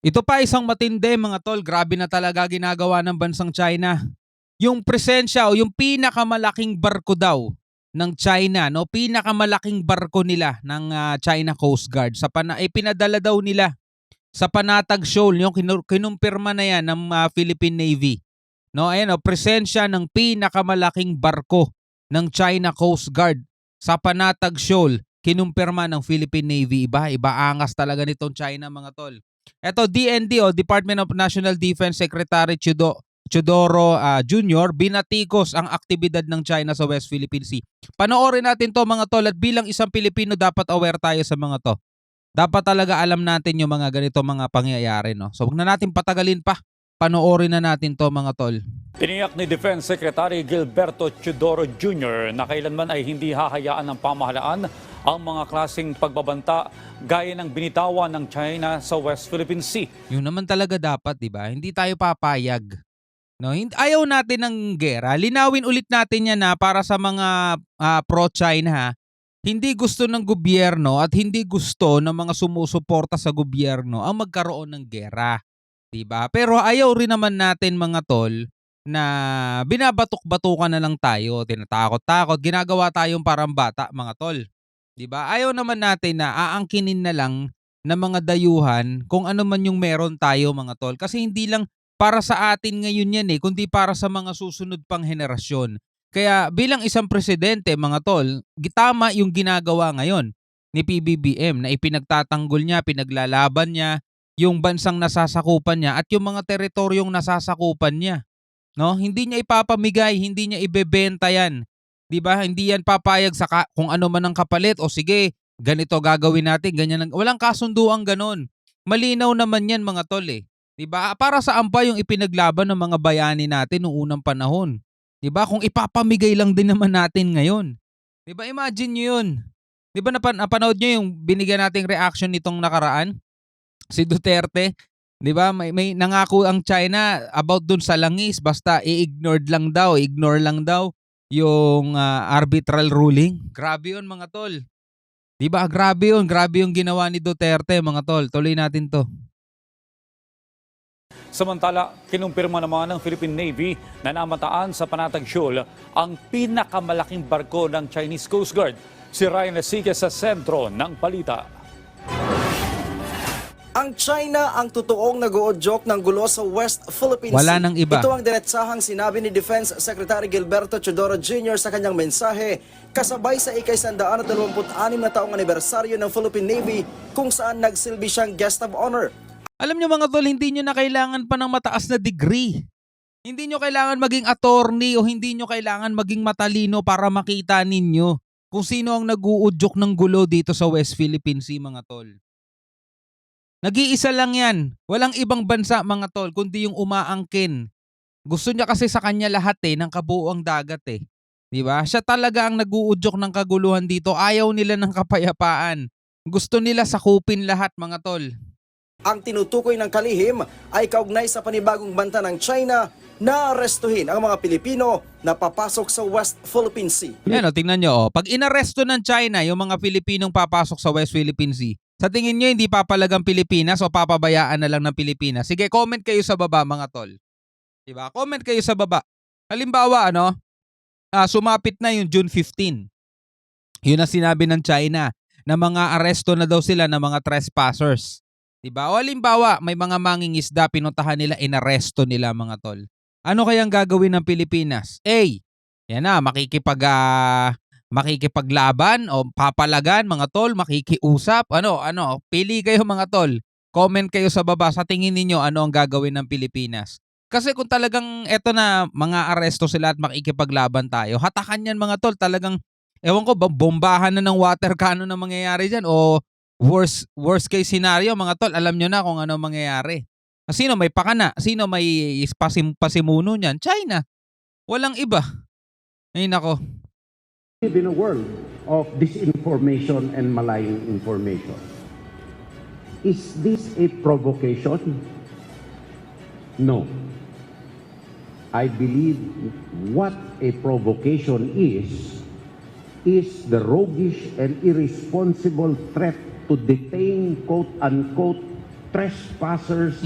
Ito pa isang matindi mga tol, grabe na talaga ginagawa ng bansang China. Yung presensya o yung pinakamalaking barko daw ng China, no? Pinakamalaking barko nila ng China Coast Guard pinadala daw nila sa Panatag Shoal, yung kinumpirma na yan ng Philippine Navy. No, ayan presensya ng pinakamalaking barko ng China Coast Guard sa Panatag Shoal, kinumpirma ng Philippine Navy. Iba angas talaga nitong China mga tol. Ito DND o Department of National Defense Secretary Chudoro Jr. binatikos ang aktibidad ng China sa West Philippine Sea. Panoorin natin to mga tol, at bilang isang Pilipino dapat aware tayo sa mga to. Dapat talaga alam natin yung mga ganito mga pangyayari, no? So, huwag na natin patagalin pa. Panoorin na natin to mga tol. Tiniyak ni Defense Secretary Gilberto Chudoro Jr. na kailanman ay hindi hahayaan ng pamahalaan ang mga klaseng pagbabanta gaya ng binitawan ng China sa West Philippine Sea. Yun naman talaga dapat, di ba? Hindi tayo papayag. No, ayaw natin ng gera. Linawin ulit natin yan na para sa mga pro-China. Hindi gusto ng gobyerno at hindi gusto ng mga sumusuporta sa gobyerno ang magkaroon ng gera. Diba? Pero ayaw rin naman natin mga tol na binabatok-batukan na lang tayo, tinatakot-takot, ginagawa tayong parang bata mga tol. Diba? Ayaw naman natin na aangkinin na lang ng mga dayuhan kung ano man yung meron tayo mga tol. Kasi hindi lang para sa atin ngayon yan kundi para sa mga susunod pang henerasyon. Kaya bilang isang presidente mga tol, tama yung ginagawa ngayon ni PBBM na ipinagtatanggol niya, pinaglalaban niya yung bansang nasasakupan niya at yung mga teritoryong nasasakupan niya. No? Hindi niya ipapamigay, hindi niya ibebenta yan. 'Di ba? Hindi yan papayag sa kung ano man ang kapalit o sige, ganito gagawin natin, ganyan lang. Walang kasunduang ganon. Malinaw naman yan mga tol 'Di ba? Para saan pa yung ipinaglaban ng mga bayani natin noong unang panahon? 'Di ba? Kung ipapamigay lang din naman natin ngayon. 'Di ba? Imagine niyo 'yun. 'Di ba napanood niyo yung binigyan nating reaction nitong nakaraan? Si Duterte, 'di ba? May nangako ang China about dun sa langis, basta ignore lang daw yung arbitral ruling. Grabe 'yun mga tol. 'Di ba? Grabe yung ginawa ni Duterte mga tol. Tuloy natin 'to. Samantala, kinumpirma naman ng Philippine Navy na namataan sa Panatag Shoal ang pinakamalaking barko ng Chinese Coast Guard. Si Ryan Nasike sa sentro ng balita. Ang China ang totoong nag-uudyok ng gulo sa West Philippine Sea. Wala nang iba. Ito ang diretsahang sinabi ni Defense Secretary Gilberto Chudoro Jr. sa kanyang mensahe kasabay sa ika-126 na taong anibersaryo ng Philippine Navy kung saan nagsilbi siyang guest of honor. Alam nyo mga tol, hindi nyo na kailangan pa ng mataas na degree. Hindi nyo kailangan maging attorney o hindi nyo kailangan maging matalino para makita ninyo kung sino ang nag-uudyok ng gulo dito sa West Philippine Sea mga tol. Nag-iisa lang yan. Walang ibang bansa mga tol kundi yung umaangkin. Gusto niya kasi sa kanya lahat ng kabuuang dagat Di ba? Siya talaga ang nag-uudyok ng kaguluhan dito. Ayaw nila ng kapayapaan. Gusto nila sakupin lahat mga tol. Ang tinutukoy ng kalihim ay kaugnay sa panibagong banta ng China na arestuhin ang mga Pilipino na papasok sa West Philippine Sea. Yan tingnan nyo Pag inaresto ng China yung mga Pilipinong papasok sa West Philippine Sea, sa tingin nyo hindi papalagang Pilipinas o papabayaan na lang ng Pilipinas? Sige, comment kayo sa baba mga tol. Diba? Comment kayo sa baba. Halimbawa sumapit na yung June 15. Yun ang sinabi ng China na mga aresto na daw sila ng mga trespassers. Diba? O halimbawa, may mga mangingisda, pinuntahan nila, inaresto nila mga tol. Ano kayang gagawin ng Pilipinas? A, yan na, makikipaglaban o papalagan mga tol, makikiusap. Pili kayo mga tol. Comment kayo sa baba, sa tingin ninyo ano ang gagawin ng Pilipinas. Kasi kung talagang eto na, mga aresto sila at makikipaglaban tayo, hatakan yan mga tol, talagang, ewan ko, bombahan na ng water cannon na mangyayari dyan o worst case scenario mga tol, alam nyo na kung ano mangyayari. Sino may pakana? Sino may pasimuno niyan? China. Walang iba. Ay nako. In a world of disinformation and malign information, is this a provocation? No. I believe what a provocation is the roguish and irresponsible threat to detain, quote-unquote, trespassers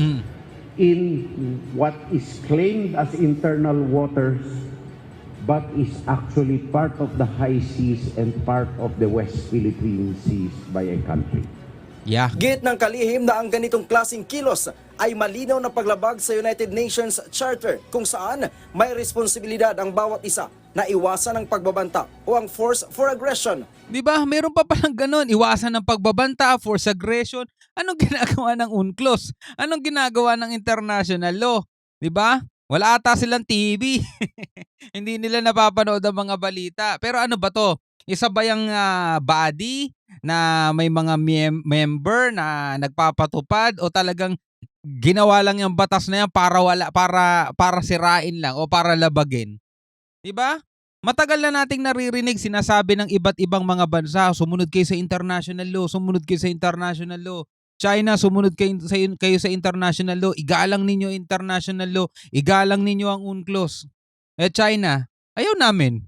in what is claimed as internal waters but is actually part of the high seas and part of the West Philippine Seas by a country. Yeah. Git ng kalihim na ang ganitong klaseng kilos ay malinaw na paglabag sa United Nations Charter kung saan may responsibilidad ang bawat isa na iwasan ang pagbabanta o ang force for aggression. Di ba? Meron pa palang ganun. Iwasan ng pagbabanta, force aggression. Anong ginagawa ng UNCLOS? Anong ginagawa ng international law? Di ba? Wala ata silang TV. Hindi nila napapanood ang mga balita. Pero ano ba to? Isa ba yung body na may mga member na nagpapatupad o talagang ginawa lang yung batas na yan para sirain lang o para labagin? 'Di ba? Matagal na nating naririnig sinasabi ng iba't ibang mga bansa, sumunod kayo sa international law, sumunod kayo sa international law. China, sumunod kayo sa international law, igalang ninyo international law, igalang ninyo ang UNCLOS. China, ayaw namin.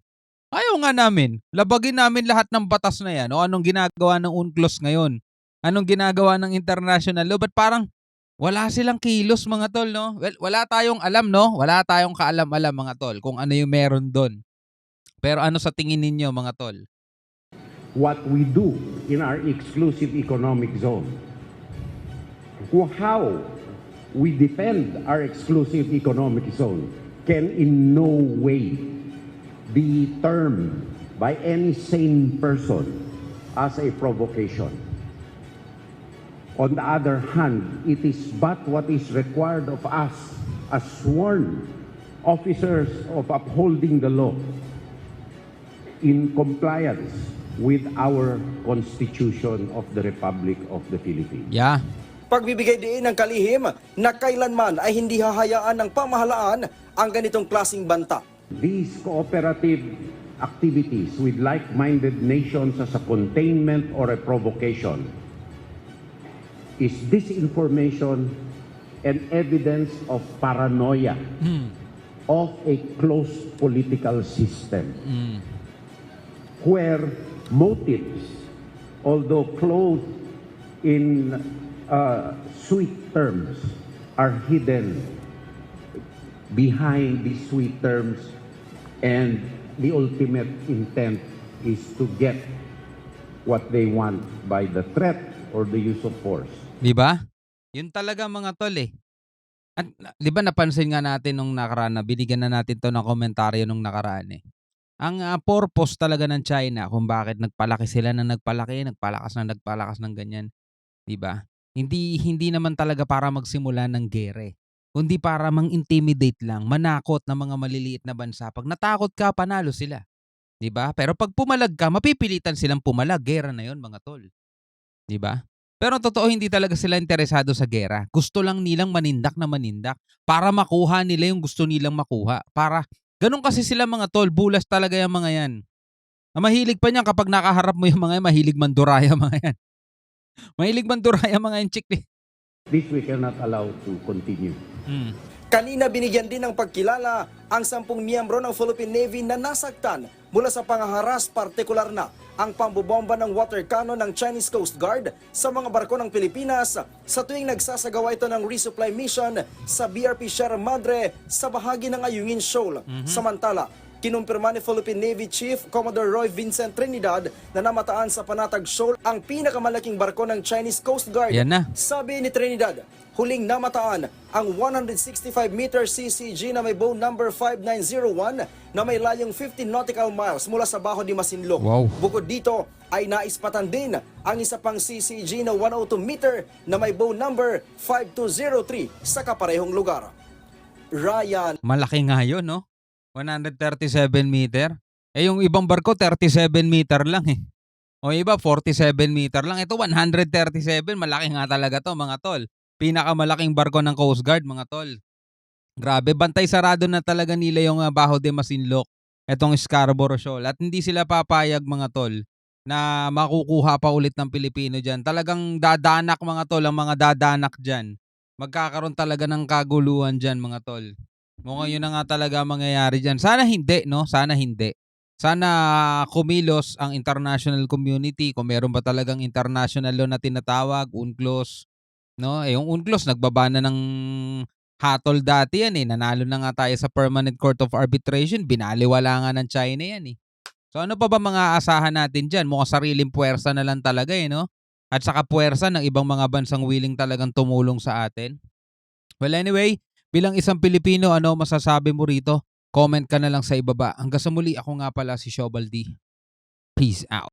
Ayaw nga namin. Labagin namin lahat ng batas na yan. O anong ginagawa ng UNCLOS ngayon? Anong ginagawa ng international law? Ba't parang wala silang kilos mga tol, no? Well, wala tayong alam, no? Wala tayong kaalam-alam mga tol kung ano yung meron doon. Pero ano sa tingin ninyo mga tol? What we do in our exclusive economic zone, how we defend our exclusive economic zone can in no way be termed by any sane person as a provocation. On the other hand, it is but what is required of us as sworn officers of upholding the law in compliance with our Constitution of the Republic of the Philippines. Yeah. Pagbibigay din ng kalihim na kailanman ay hindi hahayaan ng pamahalaan ang ganitong klaseng banta. These cooperative activities with like-minded nations as a containment or a provocation is disinformation and evidence of paranoia of a closed political system where motives, although clothed in sweet terms, are hidden behind these sweet terms, and the ultimate intent is to get what they want by the threat or the use of force. 'Di ba? Yun talaga mga tol eh. At 'di ba napansin nga natin nung nakaraan na binigyan na natin 'to ng komentaryo nung nakaraan eh. Ang purpose talaga ng China kung bakit nagpalaki sila ng nagpalaki, nagpalakas ng ganyan, 'di ba? Hindi naman talaga para magsimula ng giyera, kundi para mang-intimidate lang, manakot ng mga maliliit na bansa. Pag natakot ka, panalo sila, 'di ba? Pero pag pumalag ka, mapipilitan silang pumalag, giyera na 'yon, mga tol. 'Di ba? Pero totoo hindi talaga sila interesado sa giyera. Gusto lang nilang manindak na manindak para makuha nila yung gusto nilang makuha. Ganun kasi sila mga tol, bulas talaga yung mga yan. Ang mahilig pa niyan kapag nakaharap mo yung mga yan, mahilig manduraya mga yan. Mahilig manduraya mga yan, chick. This we cannot allow to continue. Kanina binigyan din ng pagkilala ang 10 miyembro ng Philippine Navy na nasaktan mula sa pangaharas, partikular na ang pambobomba ng water cannon ng Chinese Coast Guard sa mga barko ng Pilipinas sa tuwing nagsasagawa ito ng resupply mission sa BRP Sierra Madre sa bahagi ng Ayungin Shoal. Samantala, kinumpirma ni Philippine Navy Chief Commodore Roy Vincent Trinidad na namataan sa Panatag Shoal ang pinakamalaking barko ng Chinese Coast Guard. Yan na. Sabi ni Trinidad, huling namataan ang 165-meter CCG na may bow number 5901 na may layong 15 nautical miles mula sa Baho de Masinloc. Wow. Bukod dito ay naispatan din ang isa pang CCG na 102-meter na may bow number 5203 sa kaparehong lugar. Ryan. Malaki nga yun, no? 137 meter. Yung ibang barko, 37 meter lang eh. O iba, 47 meter lang. Ito, 137. Malaki nga talaga to mga tol. Pinakamalaking barko ng Coast Guard, mga tol. Grabe, bantay sarado na talaga nila yung Baho de Masinloc, etong Scarborough Shoal. At hindi sila papayag, mga tol, na makukuha pa ulit ng Pilipino dyan. Talagang dadanak, mga tol, ang mga dadanak dyan. Magkakaroon talaga ng kaguluhan dyan, mga tol. Mukhang yun na nga talaga mangyayari dyan. Sana hindi, no? Sana hindi. Sana kumilos ang international community kung meron ba talagang international law na tinatawag, UNCLOS, No? Eh, yung UNCLOS nagbaba na ng hatol dati yan eh. Nanalo na nga tayo sa Permanent Court of Arbitration. Binaliwala nga ng China yan eh. So ano pa ba mga aasahan natin dyan? Mukhang sariling puwersa na lang talaga eh, no? At saka puwersa ng ibang mga bansang willing talagang tumulong sa atin. Well anyway, bilang isang Pilipino, ano masasabi mo rito? Comment ka na lang sa ibaba. Hanggang sa muli, ako nga pala si Shobal D. Peace out.